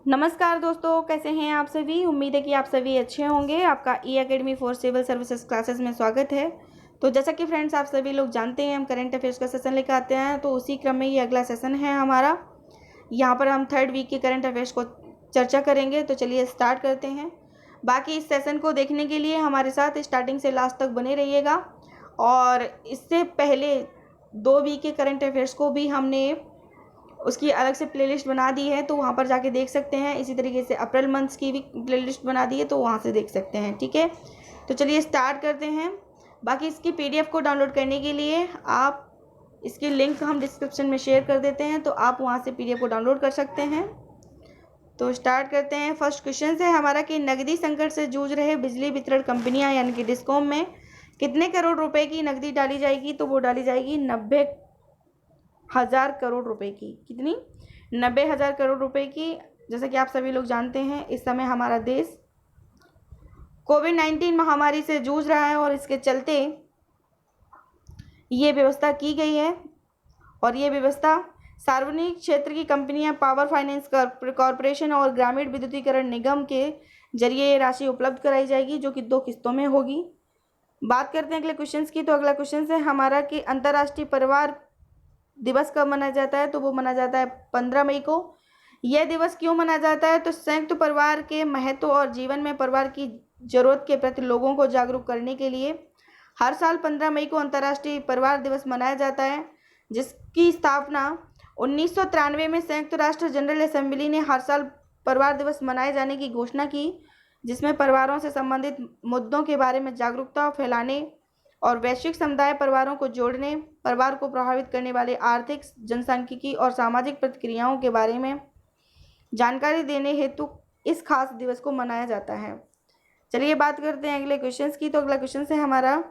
नमस्कार दोस्तों, कैसे हैं आप सभी। उम्मीद है कि आप सभी अच्छे होंगे। आपका E academy for civil services classes में स्वागत है। तो जैसा कि फ्रेंड्स आप सभी लोग जानते हैं, हम करंट अफेयर्स का सेशन लेकर आते हैं। तो उसी क्रम में ये अगला सेशन है हमारा। यहाँ पर हम थर्ड वीक के करंट अफेयर्स को चर्चा करेंगे। तो चलिए स्टार्ट करते हैं। बाकी इस सेशन को देखने के लिए हमारे साथ स्टार्टिंग से लास्ट तक बने रहिएगा। और इससे पहले 2 वीक के करंट अफेयर्स को भी हमने उसकी अलग से प्लेलिस्ट बना दी है, तो वहाँ पर जाके देख सकते हैं। इसी तरीके से अप्रैल मंथ्स की भी प्लेलिस्ट बना दी है, तो वहाँ से देख सकते हैं। ठीक है, तो चलिए स्टार्ट करते हैं। बाकी इसकी पीडीएफ को डाउनलोड करने के लिए आप इसकी लिंक हम डिस्क्रिप्शन में शेयर कर देते हैं, तो आप वहाँ से पीडीएफ को डाउनलोड कर सकते हैं। तो स्टार्ट करते हैं। फर्स्ट क्वेश्चन है हमारा कि नकदी संकट से जूझ रहे बिजली वितरण कंपनियां यानी कि डिस्कॉम में कितने करोड़ रुपए की नकदी डाली जाएगी। तो वो डाली जाएगी 90,000 करोड़ रुपए की। कितनी? 90,000 करोड़ रुपए की। जैसा कि आप सभी लोग जानते हैं, इस समय हमारा देश कोविड-19 महामारी से जूझ रहा है और इसके चलते ये व्यवस्था की गई है। और ये व्यवस्था सार्वजनिक क्षेत्र की कंपनियां, पावर फाइनेंस कॉरपोरेशन और ग्रामीण विद्युतीकरण निगम के जरिए ये राशि उपलब्ध कराई जाएगी, जो कि 2 किस्तों में होगी। बात करते हैं अगले क्वेश्चन की। तो अगला क्वेश्चन है हमारा कि अंतर्राष्ट्रीय परिवार दिवस कब मनाया जाता है। तो वो मनाया जाता है 15 मई को। यह दिवस क्यों मनाया जाता है? तो संयुक्त परिवार के महत्व और जीवन में परिवार की जरूरत के प्रति लोगों को जागरूक करने के लिए हर साल 15 मई को अंतर्राष्ट्रीय परिवार दिवस मनाया जाता है, जिसकी स्थापना 1993 में संयुक्त राष्ट्र जनरल असेंबली ने हर साल परिवार दिवस मनाए जाने की घोषणा की, जिसमें परिवारों से संबंधित मुद्दों के बारे में जागरूकता फैलाने और वैश्विक समुदाय परिवारों को जोड़ने, परिवार को प्रभावित करने वाले आर्थिक, जनसांख्यिकी और सामाजिक प्रतिक्रियाओं के बारे में जानकारी देने हेतु इस खास दिवस को मनाया जाता है। चलिए बात करते हैं अगले क्वेश्चन की। तो अगला क्वेश्चन है हमारा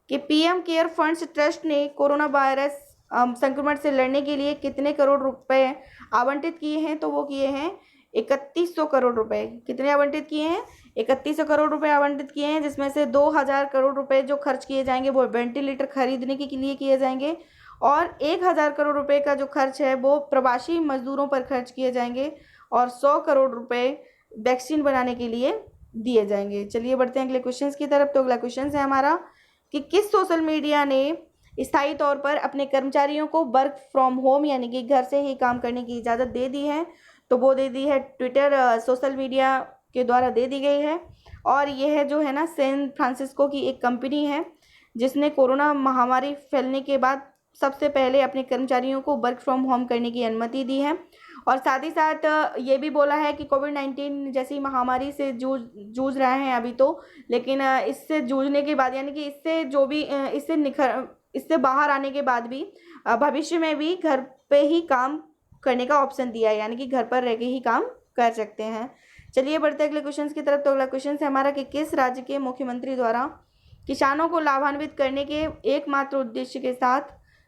कि पीएम केयर फंड्स ट्रस्ट ने कोरोना वायरस संक्रमण से लड़ने के लिए कितने करोड़ रुपए आवंटित किए हैं। तो वो किए हैं 3100 करोड़ रुपए। कितने आवंटित किए हैं? 3100 करोड़ रुपए आवंटित किए हैं, जिसमें से 2000 करोड़ रुपए जो खर्च किए जाएंगे वो वेंटिलेटर खरीदने के लिए किए जाएंगे, और 1000 करोड़ रुपए का जो खर्च है वो प्रवासी मजदूरों पर खर्च किए जाएंगे, और 100 करोड़ रुपए वैक्सीन बनाने के लिए दिए जाएंगे। चलिए बढ़ते हैं अगले क्वेश्चन की तरफ। तो अगला क्वेश्चन है हमारा कि किस सोशल मीडिया ने स्थायी तौर पर अपने कर्मचारियों को वर्क फ्रॉम होम यानी कि घर से ही काम करने की इजाज़त दे दी है। तो वो दे दी है ट्विटर सोशल मीडिया के द्वारा दे दी गई है। और यह जो है ना, सैन फ्रांसिस्को की एक कंपनी है, जिसने कोरोना महामारी फैलने के बाद सबसे पहले अपने कर्मचारियों को वर्क फ्रॉम होम करने की अनुमति दी है। और साथ ही साथ ये भी बोला है कि कोविड-19 जैसी महामारी से जूझ रहे हैं अभी तो, लेकिन इससे जूझने के बाद यानी कि इससे जो भी इससे बाहर आने के बाद भी भविष्य में भी घर पे ही काम करने का ऑप्शन दिया है, यानी कि घर पर रह के ही काम कर सकते हैं। चलिए बढ़ते अगले क्वेश्चन की तरफ। तो अगला क्वेश्चन है हमारा कि किस राज्य के मुख्यमंत्री द्वारा किसानों को लाभान्वित करने के एकमात्र उद्देश्य के साथ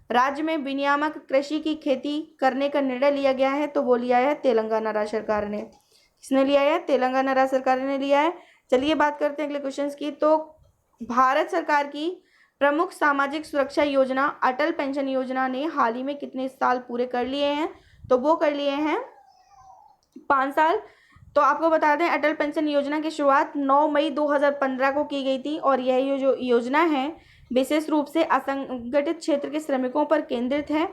राज्य में विनियामक कृषि की खेती करने का निर्णय लिया गया है। तो वो लिया है तेलंगाना राज्य सरकार ने। किसने लिया है? तेलंगाना राज्य सरकार ने लिया है। चलिए बात करते हैं अगले क्वेश्चन की। तो भारत सरकार की प्रमुख सामाजिक सुरक्षा योजना अटल पेंशन योजना ने हाल ही में कितने साल पूरे कर लिए हैं। तो वो कर लिए हैं 5 साल। तो आपको बता दें, अटल पेंशन योजना की शुरुआत 9 मई 2015 को की गई थी, और यह जो योजना है विशेष रूप से असंगठित क्षेत्र के श्रमिकों पर केंद्रित है,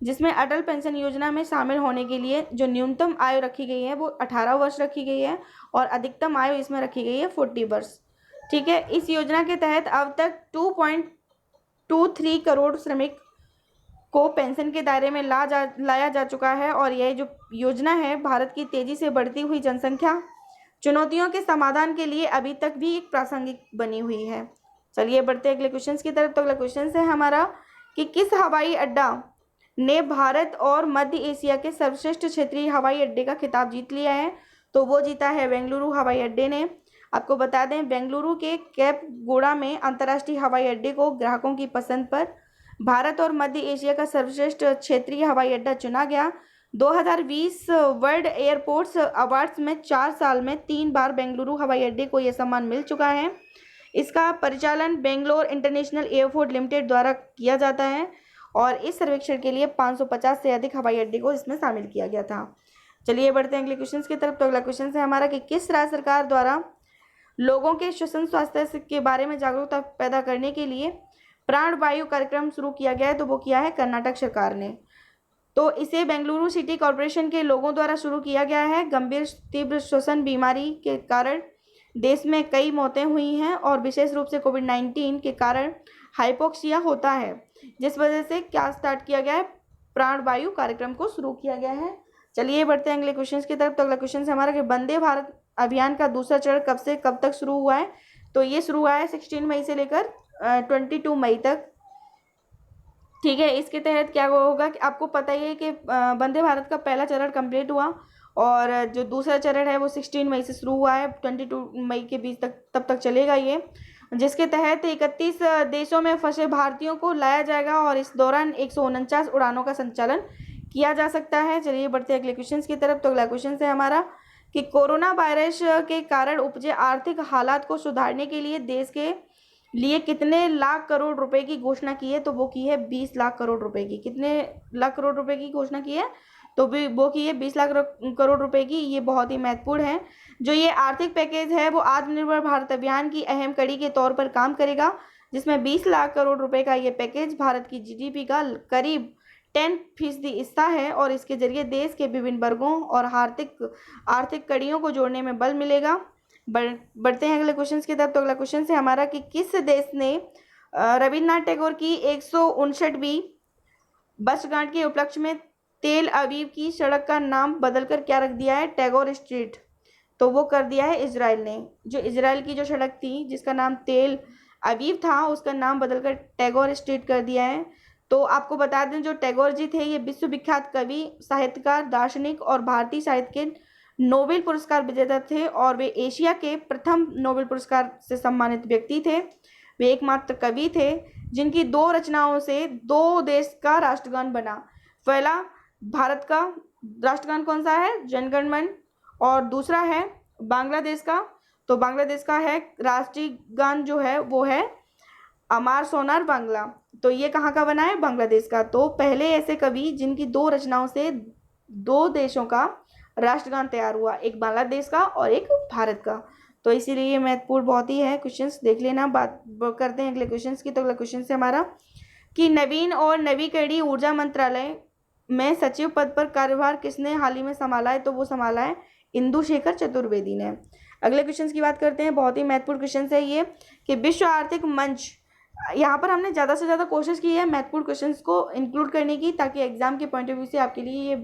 जिसमें अटल पेंशन योजना में शामिल होने के लिए जो न्यूनतम आयु रखी गई है वो 18 वर्ष रखी गई है, और अधिकतम आयु इसमें रखी गई है 40 वर्ष। ठीक है, इस योजना के तहत अब तक 2.23 करोड़ श्रमिक को पेंशन के दायरे में लाया जा चुका है। और यह जो योजना है भारत की तेजी से बढ़ती हुई जनसंख्या चुनौतियों के समाधान के लिए अभी तक भी एक प्रासंगिक बनी हुई है। चलिए बढ़ते अगले क्वेश्चन की तरफ। तो अगला क्वेश्चन है हमारा कि किस हवाई अड्डा ने भारत और मध्य एशिया के सर्वश्रेष्ठ क्षेत्रीय हवाई अड्डे का खिताब जीत लिया है। तो वो जीता है बेंगलुरु हवाई अड्डे ने। आपको बता दें, बेंगलुरु के कैपगोड़ा में अंतर्राष्ट्रीय हवाई अड्डे को ग्राहकों की पसंद पर भारत और मध्य एशिया का सर्वश्रेष्ठ क्षेत्रीय हवाई अड्डा चुना गया। 2020 वर्ल्ड एयरपोर्ट्स अवार्ड्स में 4 साल में 3 बार बेंगलुरु हवाई अड्डे को यह सम्मान मिल चुका है। इसका परिचालन बेंगलोर इंटरनेशनल एयरपोर्ट लिमिटेड द्वारा किया जाता है, और इस सर्वेक्षण के लिए 550 से अधिक हवाई अड्डे को इसमें शामिल किया गया था। चलिए बढ़ते हैं अगले क्वेश्चन की तरफ। तो अगला क्वेश्चन है हमारा कि किस राज्य सरकार द्वारा लोगों के श्वसन स्वास्थ्य के बारे में जागरूकता पैदा करने के लिए प्राण वायु कार्यक्रम शुरू किया गया है? तो वो किया है कर्नाटक सरकार ने। तो इसे बेंगलुरु सिटी कॉरपोरेशन के लोगों द्वारा शुरू किया गया है। गंभीर तीव्र श्वसन बीमारी के कारण देश में कई मौतें हुई हैं और विशेष रूप से कोविड-19 के कारण हाइपोक्सिया होता है, जिस वजह से क्या स्टार्ट किया गया है, प्राण वायु कार्यक्रम को शुरू किया गया है। चलिए बढ़ते हैं अगले क्वेश्चन की तरफ। तो अगला क्वेश्चन है हमारा कि वंदे भारत अभियान का दूसरा चरण कब से कब तक शुरू हुआ है? तो ये शुरू हुआ है 16 मई से लेकर 22 मई तक। ठीक है, इसके तहत क्या होगा कि आपको पता ही है कि वंदे भारत का पहला चरण कंप्लीट हुआ और जो दूसरा चरण है वो 16 मई से शुरू हुआ है, 22 मई के बीच तक तब तक चलेगा ये, जिसके तहत 31 देशों में फंसे भारतीयों को लाया जाएगा और इस दौरान 149 उड़ानों का संचालन किया जा सकता है। चलिए बढ़ते हैं अगले क्वेश्चन की तरफ। तो अगला क्वेश्चन है हमारा कि कोरोना वायरस के कारण उपजे आर्थिक हालात को सुधारने के लिए देश के लिए कितने लाख करोड़ रुपए की घोषणा की है? तो वो की है 20 लाख करोड़ रुपए की। कितने लाख करोड़ रुपए की घोषणा की है? तो वो की है 20 लाख करोड़ रुपए की। ये बहुत ही महत्वपूर्ण है। जो ये आर्थिक पैकेज है वो आत्मनिर्भर भारत अभियान की अहम कड़ी के तौर पर काम करेगा, जिसमें 20 लाख करोड़ रुपए का ये पैकेज भारत की जीडीपी का करीब 10% हिस्सा है और इसके जरिए देश के विभिन्न वर्गों और आर्थिक कड़ियों को जोड़ने में बल मिलेगा। बढ़ते हैं अगले क्वेश्चन की तरफ। तो अगला क्वेश्चन है हमारा कि किस देश ने रविन्द्रनाथ टैगोर की 159वीं वर्षगांठ के उपलक्ष्य में तेल अवीव की सड़क का नाम बदलकर क्या रख दिया है? टैगोर स्ट्रीट। तो वो कर दिया है इजराइल ने। जो इजराइल की जो सड़क थी जिसका नाम तेल अवीव था, उसका नाम बदलकर टैगोर स्ट्रीट कर दिया है। तो आपको बता दें, जो टैगोर जी थे ये विश्वविख्यात कवि, साहित्यकार, दार्शनिक और भारतीय साहित्य के नोबेल पुरस्कार विजेता थे और वे एशिया के प्रथम नोबेल पुरस्कार से सम्मानित व्यक्ति थे। वे एकमात्र कवि थे जिनकी 2 रचनाओं से 2 देश का राष्ट्रगान बना। पहला भारत का राष्ट्रगान कौन सा है? जनगण मन। और दूसरा है बांग्लादेश का। तो बांग्लादेश का है राष्ट्रीय गान जो है वो है अमार सोनार बांग्ला। तो ये कहाँ का बना है? बांग्लादेश का। तो पहले ऐसे कवि जिनकी 2 रचनाओं से 2 देशों का राष्ट्रगान तैयार हुआ, एक बांग्लादेश का और एक भारत का। तो इसीलिए ये महत्वपूर्ण बहुत ही है। क्वेश्चंस देख लेना। बात करते हैं अगले क्वेश्चंस की। तो अगला क्वेश्चन है हमारा कि नवीन और नवीकरणीय ऊर्जा मंत्रालय में सचिव पद पर कार्यभार किसने हाल ही में संभाला है? तो वो संभाला है इंदु शेखर चतुर्वेदी ने। अगले क्वेश्चन की बात करते हैं। बहुत ही महत्वपूर्ण क्वेश्चन है ये कि विश्व आर्थिक मंच, यहाँ पर हमने ज़्यादा से ज़्यादा कोशिश की है महत्वपूर्ण क्वेश्चंस को इंक्लूड करने की, ताकि एग्जाम के पॉइंट ऑफ व्यू से आपके लिए ये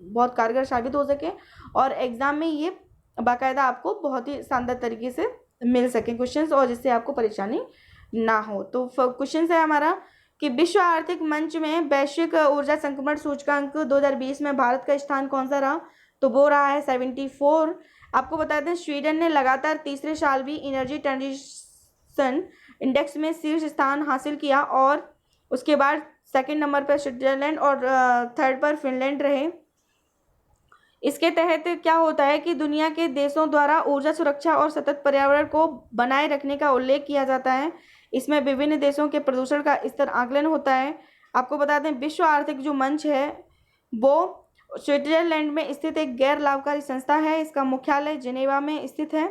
बहुत कारगर साबित हो सके और एग्जाम में ये बाकायदा आपको बहुत ही शानदार तरीके से मिल सके क्वेश्चंस और जिससे आपको परेशानी ना हो। तो क्वेश्चन है हमारा कि विश्व आर्थिक मंच में वैश्विक ऊर्जा संक्रमण सूचकांक 2020 में भारत का स्थान कौन सा रहा? तो वो रहा है 74। आपको बता दें स्वीडन ने लगातार तीसरे साल भी एनर्जी ट्रांजिशन इंडेक्स में शीर्ष स्थान हासिल किया और उसके बाद सेकंड नंबर पर स्विट्जरलैंड और थर्ड पर फिनलैंड रहे। इसके तहत क्या होता है कि दुनिया के देशों द्वारा ऊर्जा सुरक्षा और सतत पर्यावरण को बनाए रखने का उल्लेख किया जाता है। इसमें विभिन्न देशों के प्रदूषण का स्तर आकलन होता है। आपको बता दें विश्व आर्थिक जो मंच है वो स्विट्जरलैंड में स्थित एक गैर लाभकारी संस्था है। इसका मुख्यालय जिनेवा में स्थित है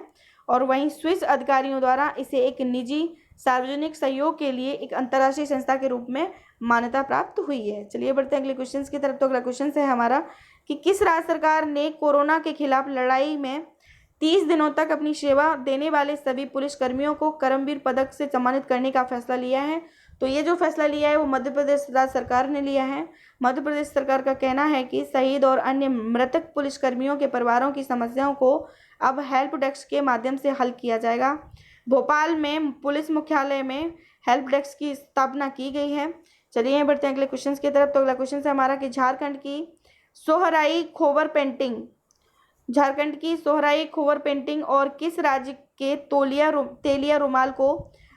और वहीं स्विस अधिकारियों द्वारा इसे एक निजी सार्वजनिक सहयोग के लिए एक अंतर्राष्ट्रीय संस्था के रूप में मान्यता प्राप्त हुई है। चलिए बढ़ते हैं अगले क्वेश्चन की तरफ। तो अगला क्वेश्चन है हमारा कि किस राज्य सरकार ने कोरोना के खिलाफ लड़ाई में 30 दिनों तक अपनी सेवा देने वाले सभी पुलिसकर्मियों को कर्मवीर पदक से सम्मानित करने का फैसला लिया है? तो ये जो फैसला लिया है वो मध्य प्रदेश राज्य सरकार ने लिया है। मध्य प्रदेश सरकार का कहना है कि शहीद और अन्य मृतक पुलिसकर्मियों के परिवारों की समस्याओं को अब हेल्प डेस्क के माध्यम से हल किया जाएगा। भोपाल में पुलिस मुख्यालय में हेल्प डेस्क की स्थापना की गई है। चलिए बढ़ते हैं अगले क्वेश्चन की तरफ। तो अगला क्वेश्चन है हमारा कि झारखंड की सोहराई खोवर पेंटिंग और किस राज्य के तेलिया रुमाल को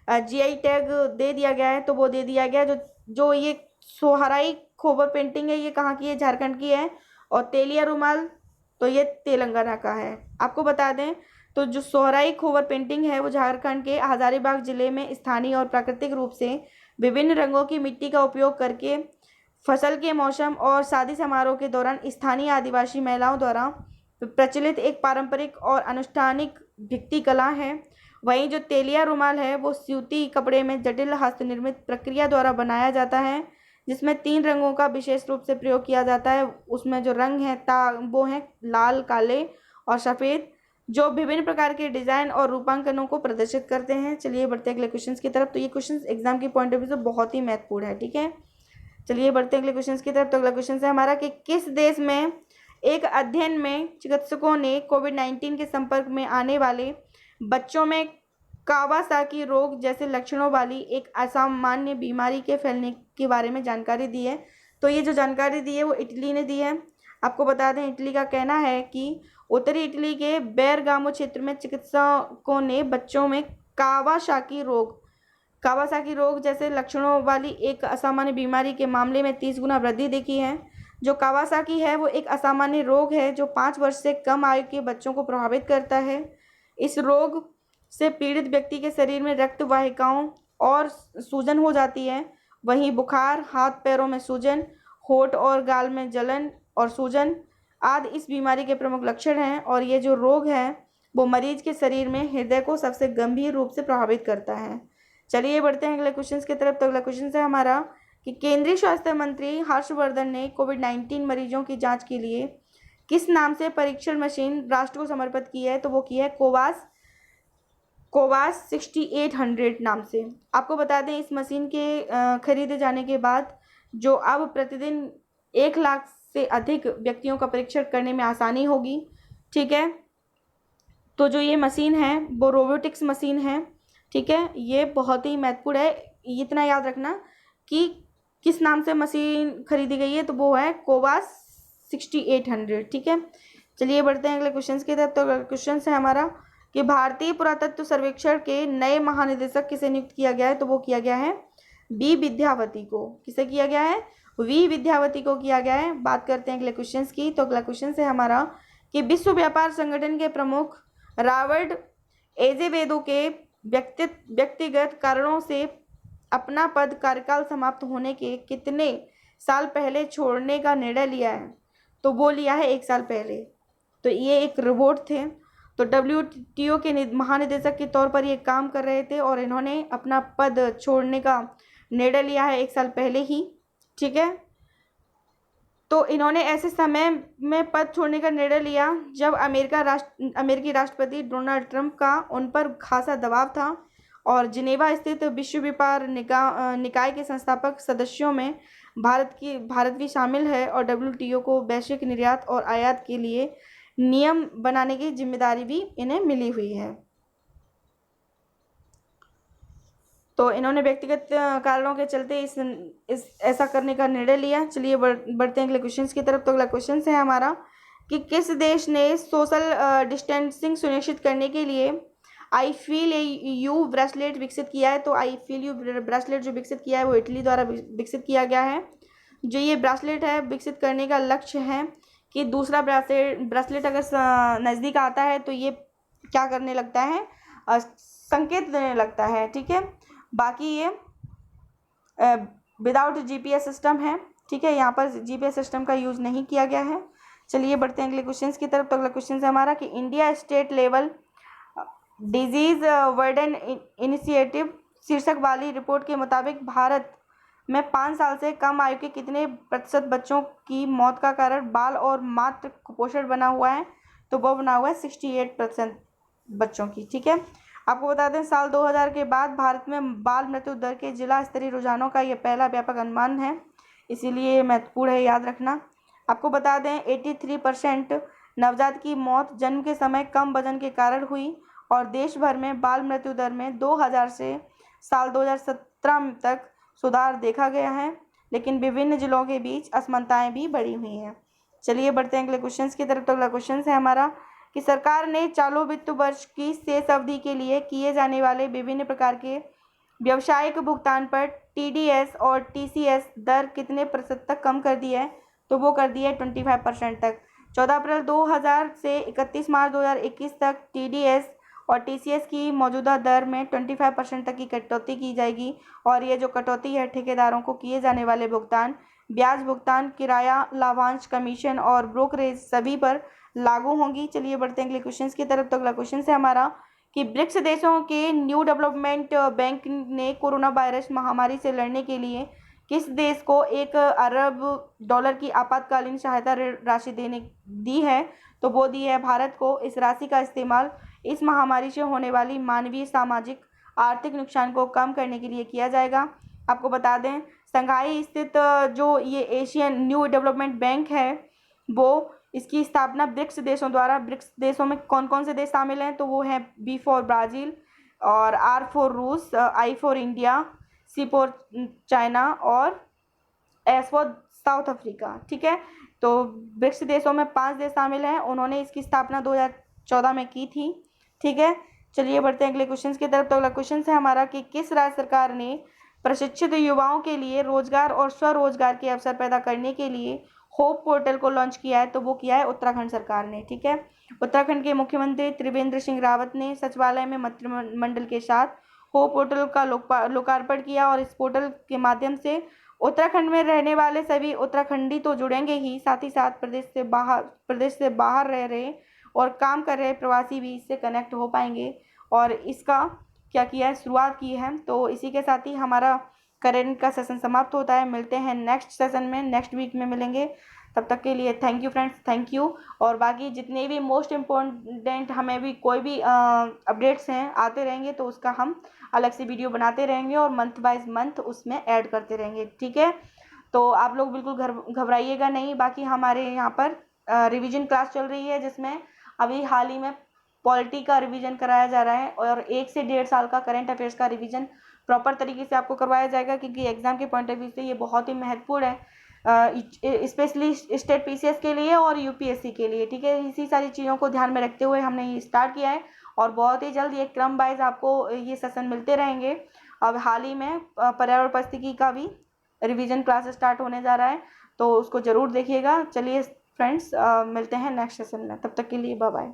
जीआई टैग दे दिया गया है? तो वो दे दिया गया जो ये सोहराई खोवर पेंटिंग है ये कहाँ की है? झारखंड की है। और तेलिया रुमाल तो ये तेलंगाना का है। आपको बता दें तो जो सोहराई खोवर पेंटिंग है वो झारखंड के हजारीबाग जिले में स्थानीय और प्राकृतिक रूप से विभिन्न रंगों की मिट्टी का उपयोग करके फसल के मौसम और शादी समारोह के दौरान स्थानीय आदिवासी महिलाओं द्वारा प्रचलित एक पारंपरिक और अनुष्ठानिक भित्ति कला है। वहीं जो तेलिया रुमाल है वो सूती कपड़े में जटिल हस्तनिर्मित प्रक्रिया द्वारा बनाया जाता है, जिसमें 3 रंगों का विशेष रूप से प्रयोग किया जाता है। उसमें जो रंग है वो हैं लाल, काले और सफ़ेद, जो विभिन्न प्रकार के डिजाइन और रूपांकनों को प्रदर्शित करते हैं। चलिए बढ़ते हैं अगले क्वेश्चन की तरफ। तो ये क्वेश्चन एग्जाम की पॉइंट ऑफ व्यू से बहुत ही महत्वपूर्ण है, ठीक है। चलिए बढ़ते हैं अगले क्वेश्चन की तरफ। तो अगला क्वेश्चन है हमारा कि किस देश में एक अध्ययन में चिकित्सकों ने कोविड-19 के संपर्क में आने वाले बच्चों में कावासाकी रोग जैसे लक्षणों वाली एक असामान्य बीमारी के फैलने के बारे में जानकारी दी है। तो ये जो जानकारी दी है वो इटली ने दी है। आपको बता दें, इटली का कहना है कि उत्तरी इटली के बेरगामो क्षेत्र में चिकित्सकों ने बच्चों में कावासाकी रोग जैसे लक्षणों वाली एक असामान्य बीमारी के मामले में 30 गुना वृद्धि देखी है। जो कावासाकी है वो एक असामान्य रोग है जो 5 वर्ष से कम आयु के बच्चों को प्रभावित करता है। इस रोग से पीड़ित व्यक्ति के शरीर में रक्त वाहिकाओं और सूजन हो जाती है। वहीं बुखार, हाथ पैरों में सूजन, होठ और गाल में जलन और सूजन आदि इस बीमारी के प्रमुख लक्षण हैं। और ये जो रोग है वो मरीज के शरीर में हृदय को सबसे गंभीर रूप से प्रभावित करता है। चलिए बढ़ते हैं अगले क्वेश्चन की तरफ। तो अगला क्वेश्चन है हमारा कि केंद्रीय स्वास्थ्य मंत्री हर्षवर्धन ने कोविड-19 मरीजों की जांच के लिए किस नाम से परीक्षण मशीन राष्ट्र को समर्पित की है। तो वो की है कोवास 6800 नाम से। आपको बता दें, इस मशीन के खरीदे जाने के बाद जो अब प्रतिदिन 1 लाख से अधिक व्यक्तियों का परीक्षण करने में आसानी होगी, ठीक है। तो जो ये मशीन है वो रोबोटिक्स मशीन है, ठीक है। ये बहुत ही महत्वपूर्ण है, इतना याद रखना कि किस नाम से मशीन खरीदी गई है। तो वो है कोवास 6800, ठीक है। चलिए बढ़ते हैं अगले क्वेश्चन की तरफ। तो अगला क्वेश्चन है हमारा कि भारतीय पुरातत्व सर्वेक्षण के नए महानिदेशक किसे नियुक्त किया गया है। तो वो किया गया है वी विद्यावती को। किसे किया गया है? वी विद्यावती को किया गया है। बात करते हैं अगले क्वेश्चन की। तो अगला क्वेश्चन है हमारा कि विश्व व्यापार संगठन के प्रमुख रॉबर्ट एजेवेदो के व्यक्तिगत कारणों से अपना पद कार्यकाल समाप्त होने के कितने साल पहले छोड़ने का निर्णय लिया है। तो वो लिया है 1 साल पहले। तो ये एक रोबोट थे, तो WTO के महानिदेशक के तौर पर ये काम कर रहे थे और इन्होंने अपना पद छोड़ने का निर्णय लिया है 1 साल पहले ही, ठीक है। तो इन्होंने ऐसे समय में पद छोड़ने का निर्णय लिया जब अमेरिकी राष्ट्रपति डोनाल्ड ट्रंप का उन पर खासा दबाव था और जिनेवा स्थित विश्व व्यापार निकाय के संस्थापक सदस्यों में भारत भी शामिल है और WTO को वैश्विक निर्यात और आयात के लिए नियम बनाने की जिम्मेदारी भी इन्हें मिली हुई है। तो इन्होंने व्यक्तिगत कारणों के चलते इस ऐसा करने का निर्णय लिया। चलिए बढ़ते हैं अगले क्वेश्चन की तरफ। तो अगला क्वेश्चन है हमारा कि किस देश ने सोशल डिस्टेंसिंग सुनिश्चित करने के लिए आई फील यू ब्रेसलेट विकसित किया है। तो आई फील यू ब्रेसलेट जो विकसित किया है वो इटली द्वारा विकसित किया गया है। जो ये ब्रेसलेट है विकसित करने का लक्ष्य है कि दूसरा ब्रेसलेट अगर नज़दीक आता है तो ये क्या करने लगता है, संकेत देने लगता है, ठीक है। बाकी ये विदाउट GPS सिस्टम है, ठीक है। यहाँ पर GPS सिस्टम का यूज़ नहीं किया गया है। चलिए बढ़ते हैं अगले क्वेश्चन की तरफ। तो अगला क्वेश्चन है हमारा कि India state level disease burden initiative शीर्षक वाली रिपोर्ट के मुताबिक भारत में 5 साल से कम आयु के कितने प्रतिशत बच्चों की मौत का कारण बाल और मातृ कुपोषण बना हुआ है। तो वो बना हुआ है 68% बच्चों की, ठीक है। आपको बता दें, साल 2000 के बाद भारत में बाल मृत्यु दर के जिला स्तरीय रुझानों का यह पहला व्यापक अनुमान है, इसीलिए ये महत्वपूर्ण है, याद रखना। आपको बता दें 83% नवजात की मौत जन्म के समय कम वजन के कारण हुई और देश भर में बाल मृत्यु दर में 2000 से साल 2017 तक सुधार देखा गया है, लेकिन विभिन्न जिलों के बीच असमानताएं भी बढ़ी हुई हैं। चलिए बढ़ते हैं अगले क्वेश्चन की तरफ। तो अगला क्वेश्चन है हमारा कि सरकार ने चालू वित्त वर्ष की शेष अवधि के लिए किए जाने वाले विभिन्न प्रकार के व्यावसायिक भुगतान पर TDS और TCS दर कितने प्रतिशत तक कम कर दी है। तो वो कर दी है 25% तक। 14 अप्रैल 2000 से 31 मार्च 2021 तक TDS और TCS की मौजूदा दर में 25% तक की कटौती की जाएगी और ये जो कटौती है ठेकेदारों को किए जाने वाले भुगतान ब्याज भुगतान, किराया, लाभांश, कमीशन और ब्रोकरेज सभी पर लागू होंगी। चलिए बढ़ते हैं अगले क्वेश्चन की तरफ। तो अगला क्वेश्चन है हमारा कि ब्रिक्स देशों के न्यू डेवलपमेंट बैंक ने कोरोना वायरस महामारी से लड़ने के लिए किस देश को 1 अरब डॉलर की आपातकालीन सहायता राशि देने दी है? तो वो दी है भारत को। इस राशि का इस्तेमाल इस महामारी से होने वाली मानवीय, सामाजिक, आर्थिक नुकसान को कम करने के लिए किया जाएगा। आपको बता दें संघाई स्थित जो ये एशियन न्यू डेवलपमेंट बैंक है वो इसकी स्थापना ब्रिक्स देशों द्वारा, ब्रिक्स देशों में कौन कौन से देश शामिल हैं? तो वो है बी फॉर ब्राज़ील और आर फॉर रूस, I for India, C for China और एस फॉर साउथ अफ्रीका। ठीक है, तो ब्रिक्स देशों में 5 देश शामिल हैं। उन्होंने इसकी स्थापना 2014 में की थी। ठीक है, चलिए बढ़ते हैं अगले क्वेश्चन की तरफ। तो अगला क्वेश्चन है हमारा कि किस राज्य सरकार ने प्रशिक्षित युवाओं के लिए रोजगार और स्वरोजगार के अवसर पैदा करने के लिए होप पोर्टल को लॉन्च किया है? तो वो किया है उत्तराखंड सरकार ने। ठीक है, उत्तराखंड के मुख्यमंत्री त्रिवेंद्र सिंह रावत ने सचिवालय में मंत्रिमंडल के साथ होप पोर्टल का लोकार्पण किया और इस पोर्टल के माध्यम से उत्तराखंड में रहने वाले सभी उत्तराखंडी तो जुड़ेंगे ही, साथ ही साथ प्रदेश से बाहर रह रहे और काम कर रहे प्रवासी भी इससे कनेक्ट हो पाएंगे। और इसका क्या किया है, शुरुआत की है। तो इसी के साथ ही हमारा करेंट का सेशन समाप्त होता है। मिलते हैं नेक्स्ट सेशन में, नेक्स्ट वीक में मिलेंगे। तब तक के लिए thank you friends, thank you. और बाकी जितने भी मोस्ट इम्पोर्टेंट हमें भी कोई भी अपडेट्स हैं आते रहेंगे तो उसका हम अलग से वीडियो बनाते रहेंगे और मंथ बाइज मंथ उसमें ऐड करते रहेंगे। ठीक है, तो आप लोग बिल्कुल घबराइएगा नहीं। बाकी हमारे यहाँ पर रिवीजन क्लास चल रही है जिसमें अभी हाल ही में पॉलिटी का रिवीजन कराया जा रहा है और 1 से 1.5 साल का करंट अफेयर्स का रिवीजन प्रॉपर तरीके से आपको करवाया जाएगा, क्योंकि एग्जाम के पॉइंट ऑफ व्यू से ये बहुत ही महत्वपूर्ण है, स्पेशली स्टेट पीसीएस के लिए और यूपीएससी के लिए। ठीक है, इसी सारी चीज़ों को ध्यान में रखते हुए हमने ये स्टार्ट किया है और बहुत ही जल्द ये क्रम वाइज आपको ये सेशन मिलते रहेंगे। अब हाल ही में पर्यावरण परिस्थिति का भी रिवीजन क्लास स्टार्ट होने जा रहा है, तो उसको ज़रूर देखिएगा। चलिए फ्रेंड्स, मिलते हैं नेक्स्ट सेशन में, तब तक के लिए बाय बाय।